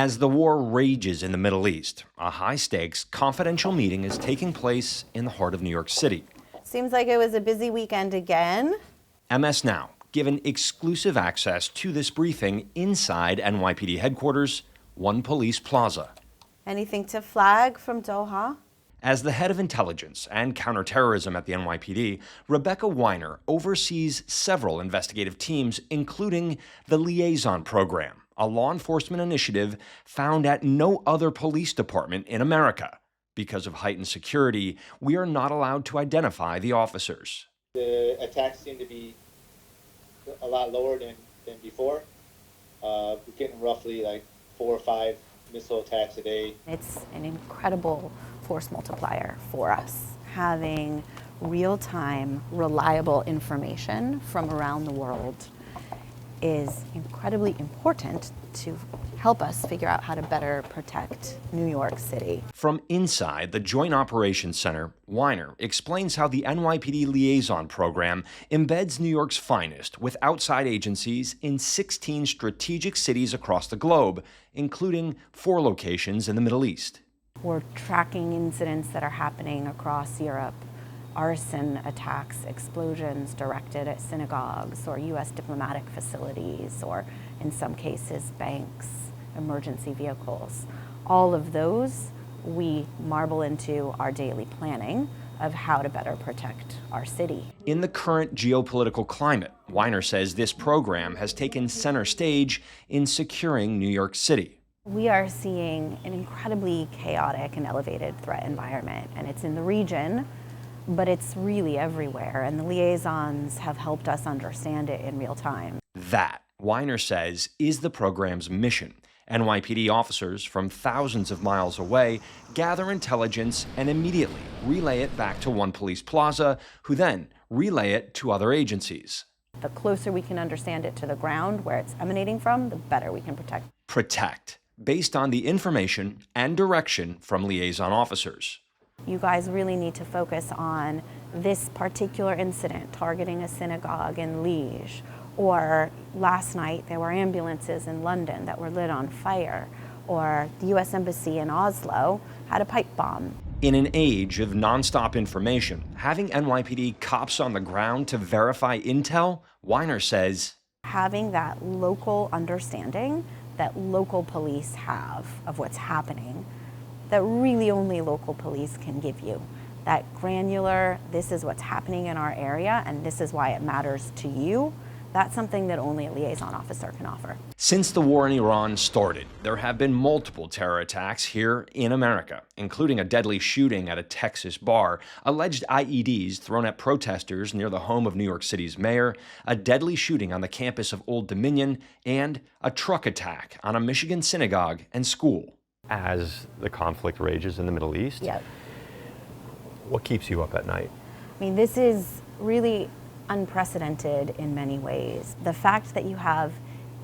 As the war rages in the Middle East, a high-stakes, confidential meeting is taking place in the heart of New York City. Seems like it was a busy weekend again. MS Now, given exclusive access to this briefing inside NYPD headquarters, One Police Plaza. Anything to flag from Doha? As the head of intelligence and counterterrorism at the NYPD, Rebecca Weiner oversees several investigative teams, including the Liaison Program, a law enforcement initiative found at no other police department in America. Because of heightened security, we are not allowed to identify the officers. The attacks seem to be a lot lower than before. We're getting roughly like 4 or 5 missile attacks a day. It's an incredible force multiplier for us, having real-time, reliable information from around the world is incredibly important to help us figure out how to better protect New York City. From inside the Joint Operations Center, Weiner explains how the NYPD Liaison Program embeds New York's finest with outside agencies in 16 strategic cities across the globe, including 4 locations in the Middle East. We're tracking incidents that are happening across Europe. Arson attacks, explosions directed at synagogues or U.S. diplomatic facilities, or in some cases, banks, emergency vehicles. All of those we marble into our daily planning of how to better protect our city. In the current geopolitical climate, Weiner says this program has taken center stage in securing New York City. We are seeing an incredibly chaotic and elevated threat environment, and it's in the region, but it's really everywhere, and the liaisons have helped us understand it in real time. That, Weiner says, is the program's mission. NYPD officers from thousands of miles away gather intelligence and immediately relay it back to One Police Plaza, who then relay it to other agencies. The closer we can understand it to the ground, where it's emanating from, the better we can protect. Protect, based on the information and direction from liaison officers. You guys really need to focus on this particular incident targeting a synagogue in Liège, or last night there were ambulances in London that were lit on fire, or the U.S. Embassy in Oslo had a pipe bomb. In an age of nonstop information, having NYPD cops on the ground to verify intel, Weiner says, having that local understanding that local police have of what's happening, that really only local police can give you. That granular, this is what's happening in our area and this is why it matters to you, that's something that only a liaison officer can offer. Since the war in Iran started, there have been multiple terror attacks here in America, including a deadly shooting at a Texas bar, alleged IEDs thrown at protesters near the home of New York City's mayor, a deadly shooting on the campus of Old Dominion, and a truck attack on a Michigan synagogue and school. As the conflict rages in the Middle East, Yep. What keeps you up at night? I mean, this is really unprecedented in many ways. The fact that you have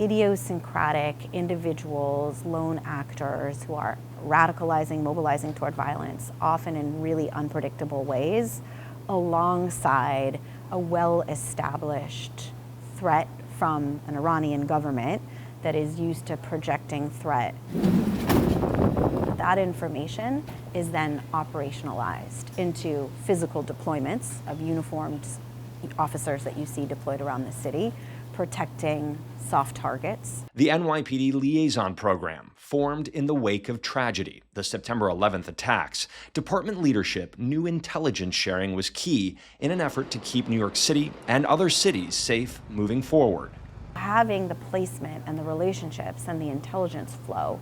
idiosyncratic individuals, lone actors who are radicalizing, mobilizing toward violence, often in really unpredictable ways, alongside a well-established threat from an Iranian government that is used to projecting threat. That information is then operationalized into physical deployments of uniformed officers that you see deployed around the city, protecting soft targets. The NYPD Liaison Program, formed in the wake of tragedy, the September 11th attacks, department leadership knew intelligence sharing was key in an effort to keep New York City and other cities safe moving forward. Having the placement and the relationships and the intelligence flow,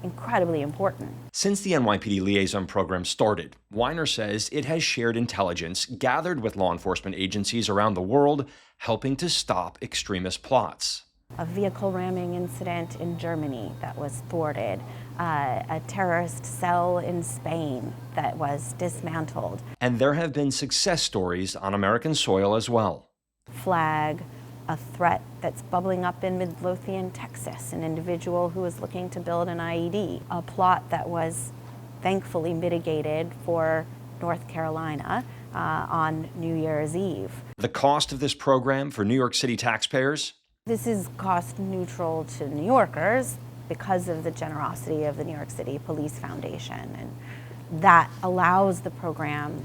incredibly important. Since the NYPD Liaison Program started, Weiner says it has shared intelligence gathered with law enforcement agencies around the world, helping to stop extremist plots. A vehicle ramming incident in Germany that was thwarted, a terrorist cell in Spain that was dismantled. And there have been success stories on American soil as well. Flag a threat that's bubbling up in Midlothian, Texas, an individual who was looking to build an IED, a plot that was thankfully mitigated for North Carolina on New Year's Eve. The cost of this program for New York City taxpayers? This is cost neutral to New Yorkers, because of the generosity of the New York City Police Foundation, and that allows the program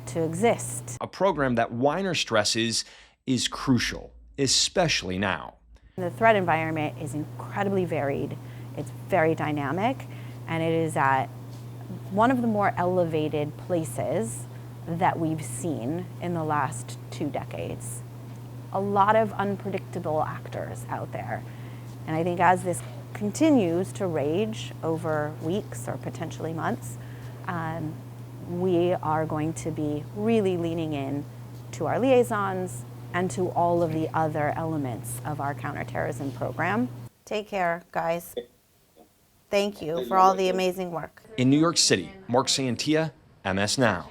to exist. A program that Weiner stresses is crucial, especially now. The threat environment is incredibly varied, it's very dynamic, and it is at one of the more elevated places that we've seen in the last 2 decades. A lot of unpredictable actors out there. And I think as this continues to rage over weeks or potentially months, we are going to be really leaning in to our liaisons and to all of the other elements of our counterterrorism program. Take care, guys. Thank you for all the amazing work. In New York City, Mark Santia, MS Now.